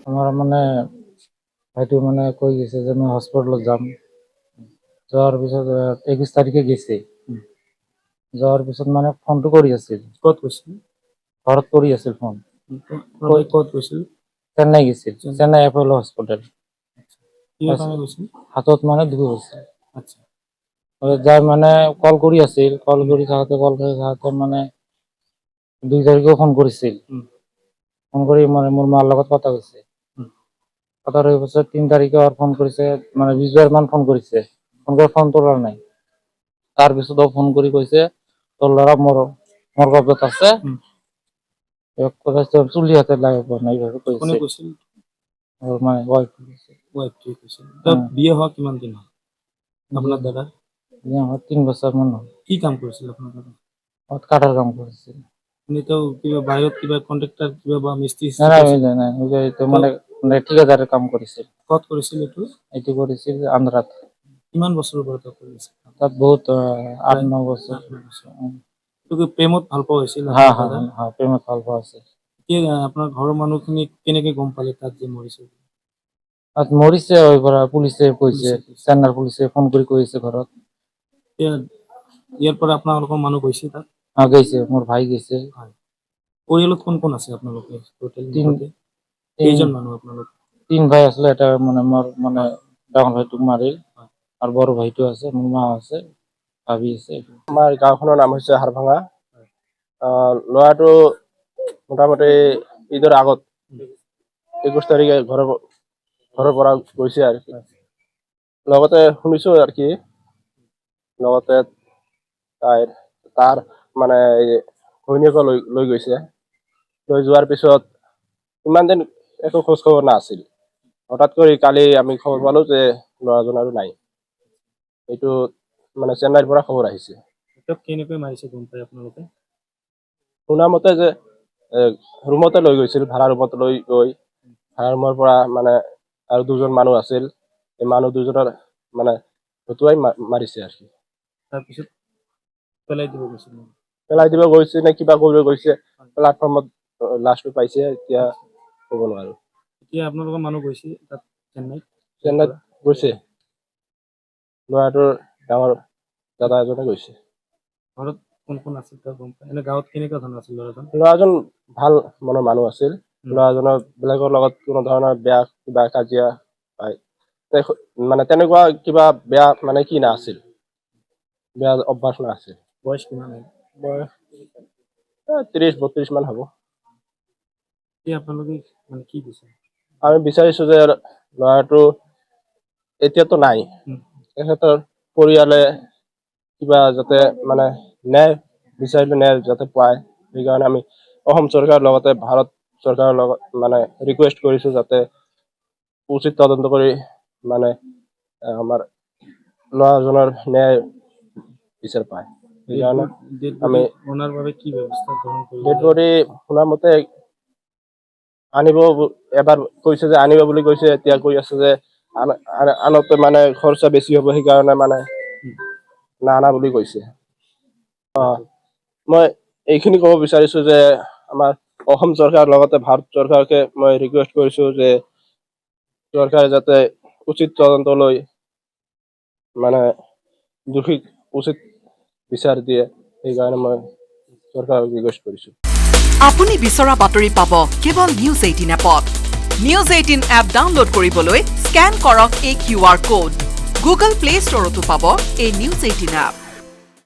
আমার মানে ভাইটো মানে কৈ গেছে যে মই হস্পিটেলত যাম। যাওয়ার পিছত 21 তারিখে গেছে। যাওয়ার পিছত মানে ফোনটো কৰি আছিল। ক'ত গৈছিল? ঘৰত কৰি আছিল ফোন। ক'ত গৈছিল? চেন্নাই গেছিল। Chennai Apollo hospital. কিহৰ কাৰণে গৈছিল? হাতত মানে দুখ হৈছে। আচ্ছা। যাই মানে কল কৰি আছিল। কল কৰি থাকোঁতে মানে 2 তাৰিখেও ফোন কৰিছিল। ফোন কৰি মানে মোৰ মাৰ লগত কথা কৈছে। কথা হোৱাৰ পিছত 3 তাৰিখে আৰু ফোন কৰিছে, মানে 20 বাৰ মান ফোন কৰিছে। ফোন কৰি ফোন তোলা নাই। তাৰপিছতো ফোন কৰি কৈছে তোৰ ল'ৰা মোৰ কব্জত আছে। চুলি হাতে লাগিব নাই কোনে কৈছে। কৈছিল? মানে ৱাইফ ৱাইফটোৱে কৈছিল। বিয়ে হোৱা কিমান দিন হ'ল আপোনাৰ দাদা? 3 বছৰ মান হ'ল। কি কাম কৰিছিল আপোনাৰ দাদা? কাঠৰ কাম কৰিছিল। এনেতো কিবা বাহিৰত কিবা কন্ট্ৰাক্টৰ কিবা বা মিস্ত্ৰী নাই, এইটো মানে ঠিকাদাৰৰ কাম কৰিছিল। ক'ত কৰিছিল এইটো? এইটো কৰিছিল আন্ধ্ৰাত। কিমান বছৰৰ পৰা কৰি আছে? তাত বহুত 8-9 বছৰ। প্ৰেমত ভাল পোৱা হৈছিল হা আপোনাৰ হা দাদা? হা, প্ৰেমত ভাল পোৱা আছে। আপোনাৰ ঘৰৰ মানুহখিনি কেনেকে গম পালে তাত যে মৰিছে? তাত মৰিছে পৰা পুলিচে কৈছে, চেন্নাইৰ পুলিচে ফোন কৰি কৈছে ঘৰত। ইয়াৰ পৰা আপোনালোকৰ মানুহ গৈছে তাত? গৈছে, মোৰ ভাই গৈছে। পৰিয়ালত কোন কোন আছে আপোনালোকে? কেইজন মানুহ আপোনালোক? 3 ভাই আছিলে। এটা মানে মোৰ মানে ডাঙৰ ভাইটোক মাৰিল আৰু বড় ভাইটো আছে, মোৰ মা আছে, ভাবি আছে। আমাৰ গাঁওখনৰ নাম হৈছে হাৰভাঙা। ল'ৰাটো মোটামুটি ঈদৰ আগত 21 তাৰিখে ঘৰৰ পৰা গৈছে আৰু কি। লগতে শুনিছো আৰু কি, লগতে তাৰ মানে ঘৈণীয়েকো লৈ গৈছে। লৈ যোৱাৰ পিছত ইমান দিন একো খোজ খবৰ নাছিল। হঠাৎ কৰি কালি আমি খবৰ পালো যে ল'ৰাজন আৰু নাই। এইটো মানে চেন্নাইৰ পৰা খবৰ আহিছে। কেনেকৈ মাৰিছে গম পাই আপোনালোকে? শুনা মতে যে ৰুমতে লৈ গৈছিল, ভাড়া ৰুমত লৈ গৈ ভাড়া ৰুমৰ পৰা মানে আৰু 2জন মানুহ আছিল। এই মানুহ 2জনৰ মানে হতুৱাই মাৰিছে আৰু কি। তাৰপিছত পেলাই দিব গৈছিল? পেলাই দিব গৈছে নে কিবা কৰিব গৈছে, প্লেটফৰ্মত লাছটো পাইছে। এতিয়া ক'ব নোৱাৰো। এতিয়া আপোনালোকৰ মানুহ গৈছে তাত চেন্নাইত গৈছে। ল'ৰাটোৰ ডাঙৰ দাদা এজনে গৈছে। ঘৰত কোন কোন আছিল গম পাই? এনে গাঁৱত কেনেকুৱা ধৰণৰ আছিল ল'ৰাজন? ল'ৰাজন ভাল মনৰ মানুহ আছিল। ল'ৰাজনৰ বেলেগৰ লগত কোনো ধৰণৰ বেয়া কিবা কাজিয়া মানে তেনেকুৱা কিবা বেয়া মানে কি নাছিল, বেয়া অভ্যাস নাছিল। বয়স কিমান? বয়স 30-32 মান হ'ব। আপোনালোকে মানে কি বিচাৰে? আমি বিচাৰিছো যে ল'ৰাটো এতিয়াতো নাই, তেখেতৰ পৰিয়ালে কিবা যাতে মানে ন্যায় বিচাৰিলে ন্যায় যাতে পায়, সেইকাৰণে আমি অসম চৰকাৰৰ লগতে ভাৰত চৰকাৰৰ লগত মানে ৰিকুৱেষ্ট কৰিছো যাতে উচিত তদন্ত কৰি মানে আমাৰ ল'ৰাজনৰ ন্যায় বিচাৰ পায়। সেইকাৰণে আমি ডেড বডি শুনাৰ মতে আনিব, এবাৰ কৈছে যে আনিব বুলি কৈছে, এতিয়া কৈ আছে যে আনতে মানে খৰচা বেছি হ'ব, সেইকাৰণে মানে নানা বুলি কৈছে। মই এইখিনি ক'ব বিচাৰিছো যে আমাৰ অসম চৰকাৰৰ লগতে ভাৰত চৰকাৰকে মই ৰিকুৱেষ্ট কৰিছো যে চৰকাৰে যাতে উচিত তদন্ত লৈ মানে দোষীক উচিত বিচাৰ দিয়ে, সেইকাৰণে মই চৰকাৰক ৰিকুৱেষ্ট কৰিছো। আপুনি বিচৰা বাতৰি পাব কেৱল নিউজ 18 এপত। নিউজ 18 এপ ডাউনলোড কৰিবলৈ স্কেন কৰক এই QR কোড। গুগল প্লে ষ্টৰতো পাব এই নিউজ 18 এপ।